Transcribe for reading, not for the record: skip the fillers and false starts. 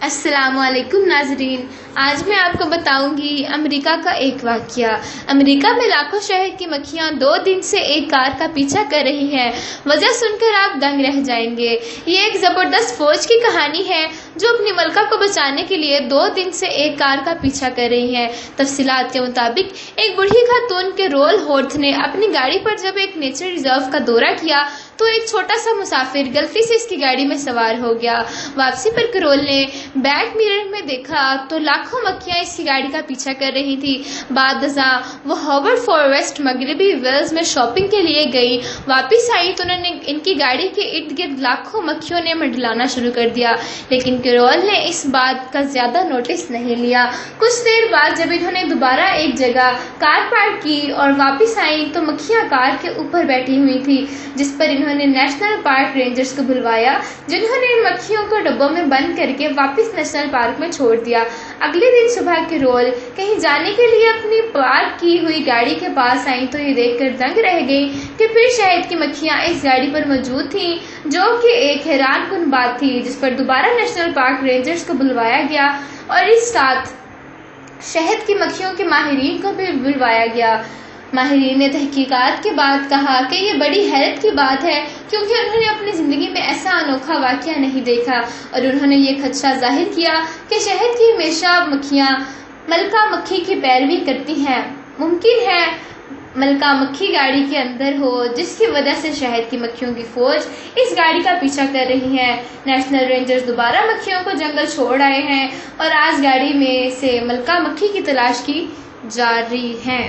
السلام علیکم ناظرین، آج میں آپ کو بتاؤں گی امریکہ کا ایک واقعہ۔ امریکہ میں لاکھوں شہد کی مکھیاں 2 دن سے ایک کار کا پیچھا کر رہی ہیں۔ وجہ سن کر آپ دنگ رہ جائیں گے۔ یہ ایک زبردست فوج کی کہانی ہے جو اپنی ملکہ کو بچانے کے لیے 2 دن سے ایک کار کا پیچھا کر رہی ہے۔ تفصیلات کے مطابق ایک بوڑھی خاتون کے رول ہورتھ نے اپنی گاڑی پر جب ایک نیچر ریزرو کا دورہ کیا تو ایک چھوٹا سا مسافر غلطی سے اس کی گاڑی میں سوار ہو گیا۔ واپسی پر کرول نے بیک میرر میں دیکھا تو لاکھوں مکھیاں اس کی گاڑی کا پیچھا کر رہی تھی۔ بعد ازاں وہ ہاورڈ فارسٹ مغربی ویلز میں شاپنگ کے لیے گئی۔ واپس آئی تو انہوں نے ان کی گاڑی کے ارد گرد لاکھوں مکھیوں نے منڈلانا شروع کر دیا، لیکن کرول نے اس بات کا زیادہ نوٹس نہیں لیا۔ کچھ دیر بعد جب انہوں نے دوبارہ ایک جگہ کار پارک کی اور واپس آئی تو مکھیاں کار کے اوپر بیٹھی ہوئی تھی، جس پر انہوں نے نیشنل پارک رینجرز کو بلوایا، جنہوں نے ان مکھیوں کو ڈبوں میں بند کر کے واپس نیشنل پارک میں چھوڑ دیا۔ اگلے دن صبح کرول کہیں جانے کے لیے اپنی پارک کی ہوئی گاڑی کے پاس آئیں تو یہ دیکھ کر دنگ رہ گئی کہ پھر شہد کی مکھیاں اس گاڑی پر موجود تھیں، جو کہ ایک حیران کن بات تھی، جس پر دوبارہ نیشنل پارک رینجرز کو بلوایا گیا اور اس ساتھ شہد کی مکھیوں کے ماہرین کو بھی بلوایا گیا۔ ماہرین نے تحقیقات کے بعد کہا کہ یہ بڑی حیرت کی بات ہے، کیونکہ انہوں نے اپنی زندگی میں ایسا انوکھا واقعہ نہیں دیکھا، اور انہوں نے یہ خدشہ ظاہر کیا کہ شہد کی ہمیشہ مکھیاں ملکہ مکھی کی پیروی کرتی ہیں۔ ممکن ہے ملکہ مکھی گاڑی کے اندر ہو، جس کی وجہ سے شہد کی مکھیوں کی فوج اس گاڑی کا پیچھا کر رہی ہے۔ نیشنل رینجرز دوبارہ مکھیوں کو جنگل چھوڑ آئے ہیں اور آج گاڑی میں سے ملکہ مکھی کی تلاش کی جا رہی ہے۔